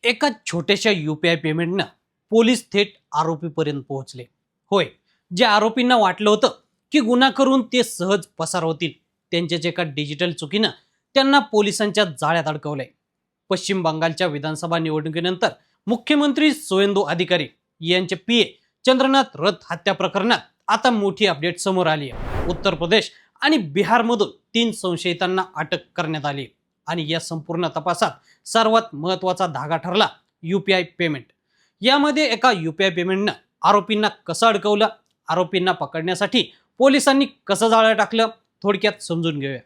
एका छोट्याशा UPI पेमेंटनं police थेट आरोपीपर्यंत पोहोचले. होय, जे आरोपींना वाटलं होतं की गुन्हा करून ते सहज पसार होतील, त्यांच्याच एका डिजिटल चुकीनं त्यांना पोलिसांच्या जाळ्यात अडकवलंय. पश्चिम बंगालच्या विधानसभा निवडणुकीनंतर मुख्यमंत्री सुवेंदू अधिकारी यांचे PA चंद्रनाथ रथ हत्या प्रकरणात आता मोठी अपडेट समोर आली आहे. उत्तर प्रदेश आणि बिहारमधून 3 संशयितांना अटक करण्यात आली आणि या संपूर्ण तपासात सर्वात महत्त्वाचा धागा ठरला UPI पेमेंट. यामध्ये एका UPI पेमेंटनं आरोपींना कसं अडकवलं, आरोपींना पकडण्यासाठी पोलिसांनी कसं जाळं टाकलं, थोडक्यात समजून घेऊया.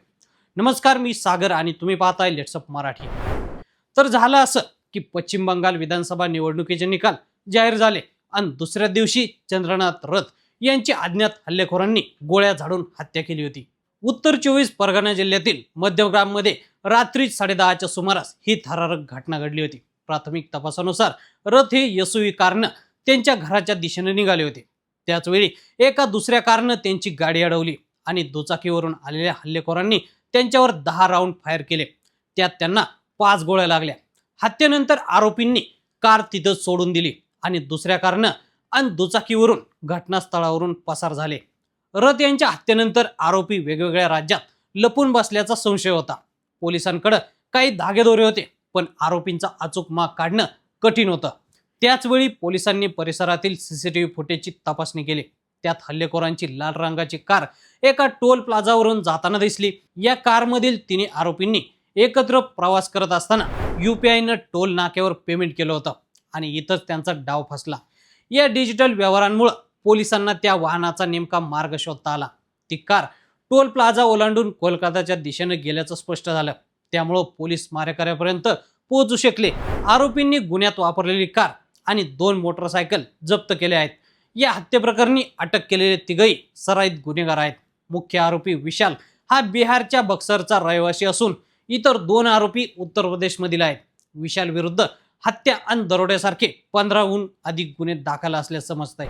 नमस्कार, मी सागर आणि तुम्ही पाहताय लेट्स अप मराठी. तर झालं असं की पश्चिम बंगाल विधानसभा निवडणुकीचे निकाल जाहीर झाले आणि दुसऱ्या दिवशी चंद्रनाथ रथ यांची अज्ञात हल्लेखोरांनी गोळ्या झाडून हत्या केली होती. उत्तर 24 परगणा जिल्ह्यातील मध्यग्राममध्ये रात्री 10:30च्या सुमारास ही थरारक घटना घडली होती. प्राथमिक तपासानुसार रथ हे SUV कारनं त्यांच्या घराच्या दिशेने निघाले होते. त्याचवेळी एका दुसऱ्या कारनं त्यांची गाडी अडवली आणि दुचाकीवरून आलेल्या हल्लेखोरांनी त्यांच्यावर 10 राऊंड फायर केले. त्यात त्यांना 5 गोळ्या लागल्या. हत्येनंतर आरोपींनी कार तिथंच सोडून दिली आणि दुसऱ्या कारनं आणि दुचाकीवरून घटनास्थळावरून पसार झाले. रथ यांच्या हत्येनंतर आरोपी वेगवेगळ्या राज्यात लपून बसल्याचा संशय होता. पोलिसांकडे काही धागेदोरे होते, पण आरोपींचा अचूक माग काढणं कठीण होतं. त्याचवेळी पोलिसांनी परिसरातील CCTV फुटेजची तपासणी केली. त्यात हल्लेखोरांची लाल रंगाची कार एका टोल प्लाझावरून जाताना दिसली. या कारमधील 3 आरोपींनी एकत्र प्रवास करत असताना UPI टोल नाक्यावर पेमेंट केलं होतं आणि इथंच त्यांचा डाव फसला. या डिजिटल व्यवहारांमुळे पोलिसांना त्या वाहनाचा नेमका मार्ग शोधता आला. ती कार टोल प्लाझा ओलांडून कोलकाताच्या दिशेने गेल्याचं स्पष्ट झालं. त्यामुळे पोलीस मारेकऱ्यापर्यंत पोहोचू शकले. आरोपींनी गुन्ह्यात वापरलेली कार आणि 2 मोटरसायकल जप्त केले आहेत. या हत्येप्रकरणी अटक केलेले तिघही सराईत गुन्हेगार आहेत. मुख्य आरोपी विशाल हा बिहारच्या बक्सरचा रहिवासी असून इतर 2 आरोपी उत्तर प्रदेशमधील आहेत. विशाल विरुद्ध हत्या आणि दरोड्यासारखे 15हून अधिक गुन्हे दाखल असल्याचं समजतंय.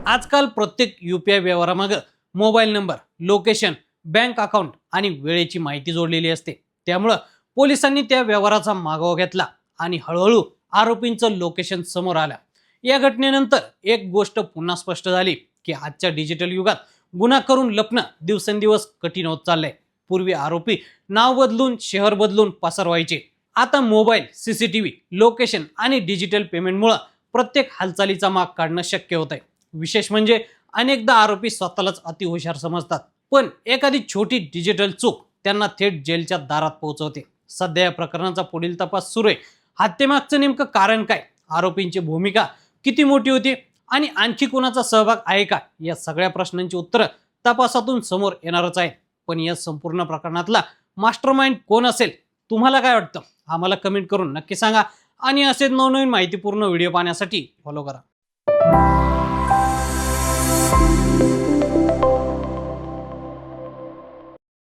आजकाल प्रत्येक UPI व्यवहारामागे mobile number, location, bank account आणि वेळेची माहिती जोडलेली असते. त्यामुळं पोलिसांनी त्या व्यवहाराचा मागोवा घेतला आणि हळूहळू आरोपींचं लोकेशन समोर आलं. या घटनेनंतर एक गोष्ट पुन्हा स्पष्ट झाली की आजच्या डिजिटल युगात गुन्हा करून लपणं दिवसेंदिवस कठीण होत चाललंय. पूर्वी आरोपी नाव बदलून, शहर बदलून पसार व्हायचे. आता मोबाईल, CCTV, लोकेशन आणि डिजिटल पेमेंटमुळे प्रत्येक हालचालीचा माग काढणं शक्य होतंय. विशेष म्हणजे अनेकदा आरोपी स्वतःलाच अतिहुशार समजतात, पण एखादी छोटी डिजिटल चूक त्यांना थेट जेलच्या दारात पोहोचवते. सध्या या प्रकरणाचा पुढील तपास सुरू आहे. हत्येमागचं नेमकं कारण काय, आरोपींची भूमिका किती मोठी होती आणि आणखी कोणाचा सहभाग आहे का, या सगळ्या प्रश्नांची उत्तरं तपासातून समोर येणारच आहे. पण या संपूर्ण प्रकरणातला मास्टरमाइंड कोण असेल, तुम्हाला काय वाटतं, आम्हाला कमेंट करून नक्की सांगा. आणि असेच नवनवीन माहितीपूर्ण व्हिडिओ पाहण्यासाठी फॉलो करा.